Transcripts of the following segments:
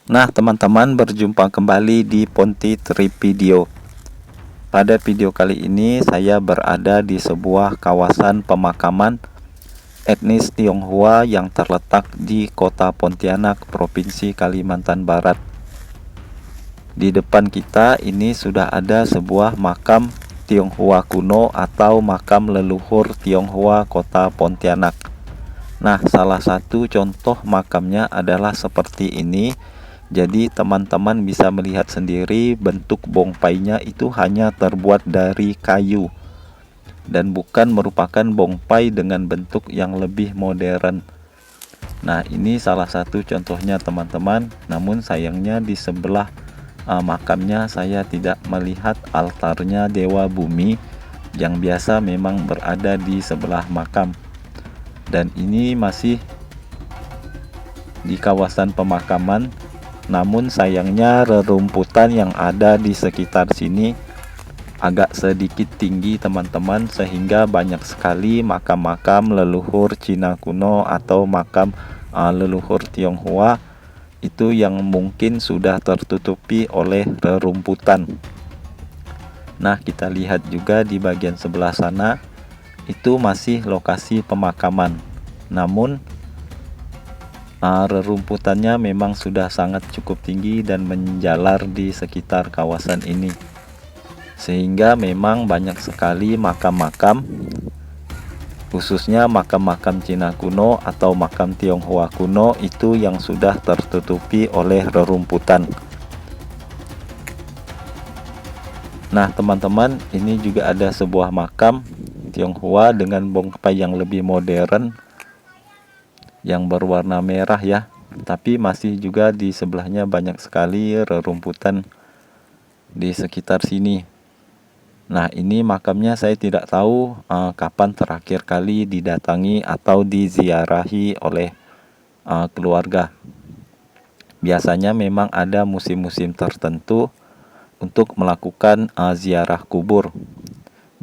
Nah teman-teman, berjumpa kembali di Ponti Trip Video. Pada video kali ini saya berada di sebuah kawasan pemakaman etnis Tionghoa yang terletak di kota Pontianak, Provinsi Kalimantan Barat. Di depan kita ini sudah ada sebuah makam Tionghoa kuno atau makam leluhur Tionghoa kota Pontianak. Nah, salah satu contoh makamnya adalah seperti ini. Jadi teman-teman bisa melihat sendiri bentuk bongpainya itu hanya terbuat dari kayu dan bukan merupakan bongpai dengan bentuk yang lebih modern. Nah, ini salah satu contohnya teman-teman. Namun sayangnya di sebelah makamnya saya tidak melihat altarnya Dewa Bumi yang biasa memang berada di sebelah makam. Dan ini masih di kawasan pemakaman. Namun sayangnya rerumputan yang ada di sekitar sini agak sedikit tinggi teman-teman, sehingga banyak sekali makam-makam leluhur Cina kuno atau makam leluhur Tionghoa itu yang mungkin sudah tertutupi oleh rerumputan. Nah, kita lihat juga di bagian sebelah sana itu masih lokasi pemakaman. Namun rerumputannya memang sudah sangat cukup tinggi dan menjalar di sekitar kawasan ini, sehingga memang banyak sekali makam-makam, khususnya makam-makam Cina kuno atau makam Tionghoa kuno itu yang sudah tertutupi oleh rerumputan. Nah teman-teman, ini juga ada sebuah makam Tionghoa dengan bongpai yang lebih modern yang berwarna merah ya, tapi masih juga di sebelahnya banyak sekali rerumputan di sekitar sini. Nah, ini makamnya saya tidak tahu kapan terakhir kali didatangi atau diziarahi oleh keluarga. Biasanya memang ada musim-musim tertentu untuk melakukan ziarah kubur.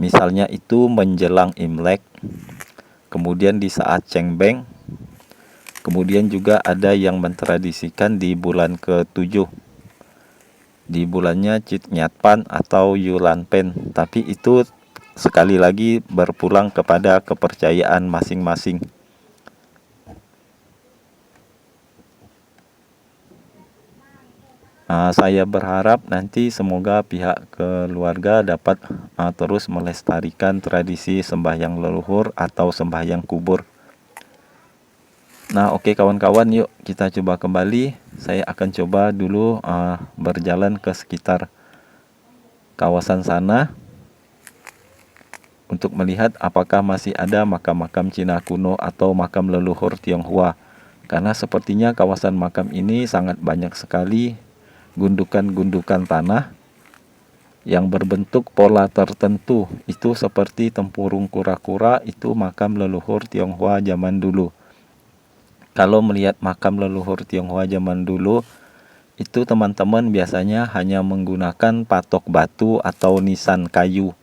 Misalnya itu menjelang Imlek, kemudian di saat Cengbeng. Kemudian juga ada yang mentradisikan di bulan ke-7, di bulannya Citnyatpan atau Yulanpen. Tapi itu sekali lagi berpulang kepada kepercayaan masing-masing. Saya berharap nanti semoga pihak keluarga dapat terus melestarikan tradisi sembahyang leluhur atau sembahyang kubur. Nah, oke kawan-kawan, yuk kita coba kembali. Saya akan coba dulu berjalan ke sekitar kawasan sana untuk melihat apakah masih ada makam-makam Cina kuno atau makam leluhur Tionghoa. Karena sepertinya kawasan makam ini sangat banyak sekali gundukan-gundukan tanah yang berbentuk pola tertentu. Itu seperti tempurung kura-kura, itu makam leluhur Tionghoa zaman dulu. Kalau melihat makam leluhur Tionghoa zaman dulu, itu teman-teman biasanya hanya menggunakan patok batu atau nisan kayu.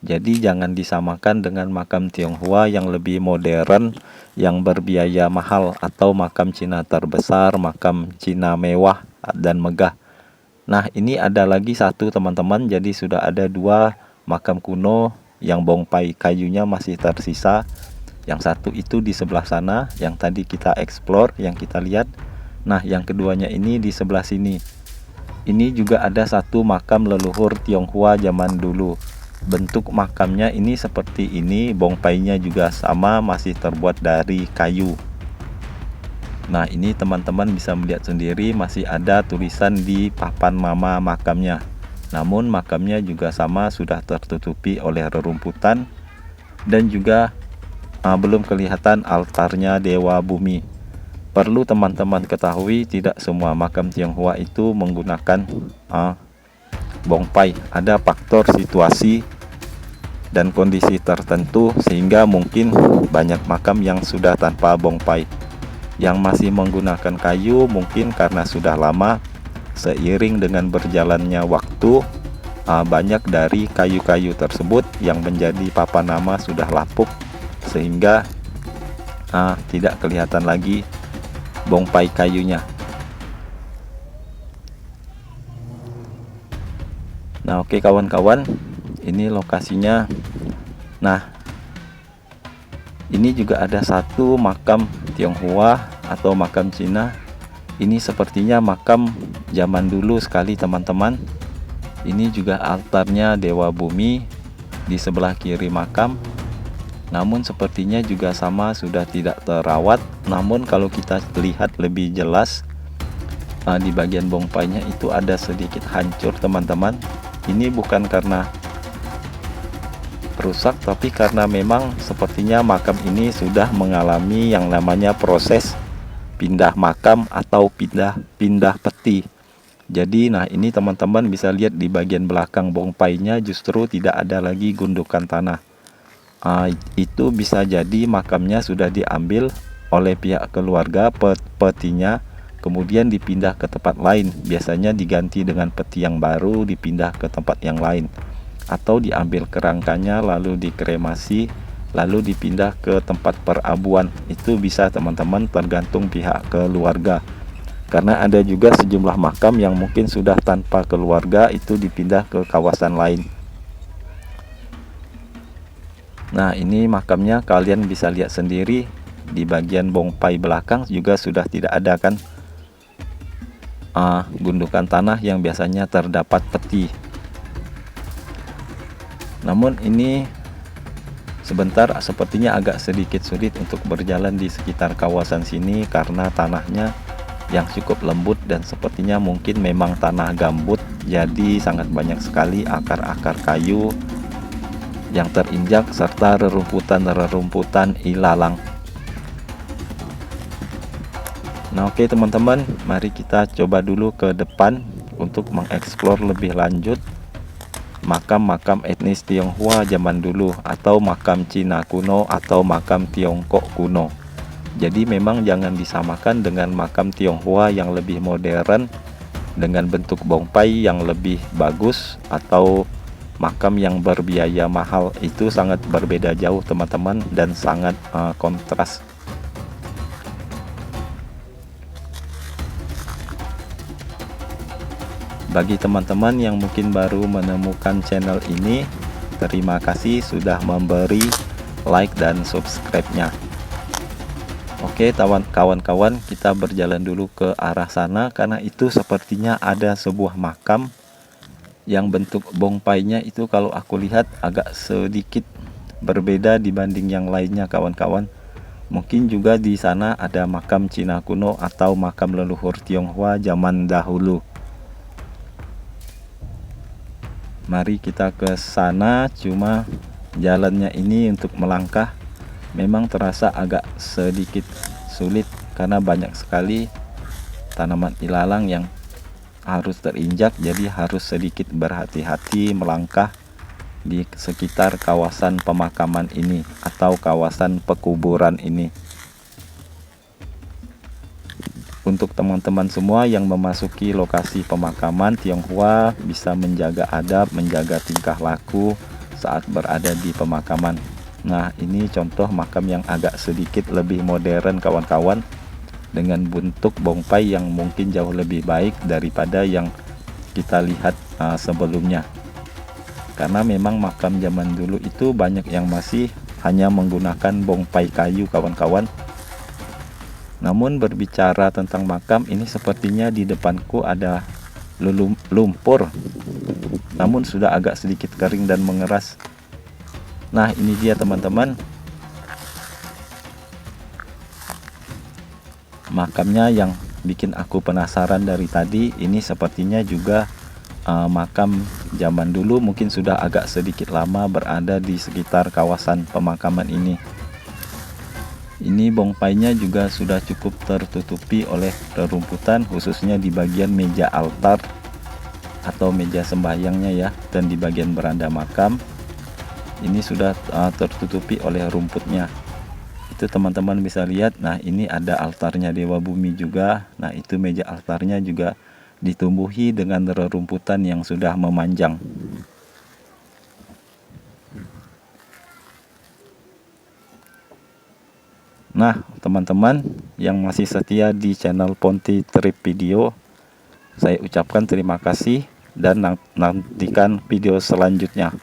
Jadi jangan disamakan dengan makam Tionghoa yang lebih modern, yang berbiaya mahal, atau makam Cina terbesar, makam Cina mewah dan megah. Nah, ini ada lagi satu teman-teman, jadi sudah ada dua makam kuno yang bongpai kayunya masih tersisa. Yang satu itu di sebelah sana, yang tadi kita explore, yang kita lihat. Nah, yang keduanya ini di sebelah sini. Ini juga ada satu makam leluhur Tionghoa zaman dulu. Bentuk makamnya ini seperti ini, bongpainya juga sama, masih terbuat dari kayu. Nah, ini teman-teman bisa melihat sendiri masih ada tulisan di papan nama makamnya. Namun makamnya juga sama, sudah tertutupi oleh rerumputan dan juga belum kelihatan altarnya Dewa Bumi. Perlu teman-teman ketahui, tidak semua makam Tionghoa itu menggunakan bongpai. Ada faktor situasi dan kondisi tertentu sehingga mungkin banyak makam yang sudah tanpa bongpai. Yang masih menggunakan kayu mungkin karena sudah lama, seiring dengan berjalannya waktu, banyak dari kayu-kayu tersebut yang menjadi papan nama sudah lapuk, sehingga tidak kelihatan lagi bongpai kayunya. Nah, oke kawan-kawan, ini lokasinya. Nah, ini juga ada satu makam Tionghoa atau makam Cina. Ini sepertinya makam zaman dulu sekali teman-teman. Ini juga altarnya Dewa Bumi di sebelah kiri makam. Namun sepertinya juga sama, sudah tidak terawat. Namun kalau kita lihat lebih jelas, di bagian bongpainya itu ada sedikit hancur teman-teman. Ini bukan karena rusak, tapi karena memang sepertinya makam ini sudah mengalami yang namanya proses pindah makam atau pindah peti. Jadi nah ini teman-teman bisa lihat di bagian belakang bongpainya justru tidak ada lagi gundukan tanah. Itu bisa jadi makamnya sudah diambil oleh pihak keluarga, petinya kemudian dipindah ke tempat lain. Biasanya diganti dengan peti yang baru, dipindah ke tempat yang lain, atau diambil kerangkanya lalu dikremasi, lalu dipindah ke tempat perabuan. Itu bisa teman-teman, tergantung pihak keluarga. Karena ada juga sejumlah makam yang mungkin sudah tanpa keluarga, itu dipindah ke kawasan lain. Nah, ini makamnya kalian bisa lihat sendiri, di bagian bongpai belakang juga sudah tidak ada kan gundukan tanah yang biasanya terdapat peti. Namun ini sebentar sepertinya agak sedikit sulit untuk berjalan di sekitar kawasan sini karena tanahnya yang cukup lembut dan sepertinya mungkin memang tanah gambut, jadi sangat banyak sekali akar-akar kayu yang terinjak serta rerumputan ilalang. Nah, oke teman-teman, mari kita coba dulu ke depan untuk mengeksplor lebih lanjut makam-makam etnis Tionghoa zaman dulu, atau makam Cina kuno atau makam Tiongkok kuno. Jadi memang jangan disamakan dengan makam Tionghoa yang lebih modern dengan bentuk bongpai yang lebih bagus, atau makam yang berbiaya mahal. Itu sangat berbeda jauh teman-teman, dan sangat kontras. Bagi teman-teman yang mungkin baru menemukan channel ini, terima kasih sudah memberi like dan subscribe-nya. Oke kawan-kawan, kita berjalan dulu ke arah sana, karena itu sepertinya ada sebuah makam yang bentuk bongpainya itu kalau aku lihat agak sedikit berbeda dibanding yang lainnya kawan-kawan. Mungkin juga di sana ada makam Cina kuno atau makam leluhur Tionghoa zaman dahulu. Mari kita ke sana, cuma jalannya ini untuk melangkah memang terasa agak sedikit sulit karena banyak sekali tanaman ilalang yang harus terinjak, jadi harus sedikit berhati-hati melangkah di sekitar kawasan pemakaman ini atau kawasan pekuburan ini. Untuk teman-teman semua yang memasuki lokasi pemakaman Tionghoa bisa menjaga adab, menjaga tingkah laku saat berada di pemakaman. Nah, ini contoh makam yang agak sedikit lebih modern kawan-kawan, dengan bentuk bongpai yang mungkin jauh lebih baik daripada yang kita lihat sebelumnya. Karena memang makam zaman dulu itu banyak yang masih hanya menggunakan bongpai kayu kawan-kawan. Namun berbicara tentang makam ini, sepertinya di depanku ada lumpur, namun sudah agak sedikit kering dan mengeras. Nah, ini dia teman-teman, makamnya yang bikin aku penasaran dari tadi. Ini sepertinya juga makam zaman dulu, mungkin sudah agak sedikit lama berada di sekitar kawasan pemakaman ini. Ini bongpainya juga sudah cukup tertutupi oleh rerumputan, khususnya di bagian meja altar atau meja sembahyangnya ya, dan di bagian beranda makam ini sudah tertutupi oleh rumputnya. Itu teman-teman bisa lihat. Nah, ini ada altarnya Dewa Bumi juga. Nah, itu meja altarnya juga ditumbuhi dengan rerumputan yang sudah memanjang. Nah, teman-teman yang masih setia di channel Ponti Trip Video, saya ucapkan terima kasih dan nantikan video selanjutnya.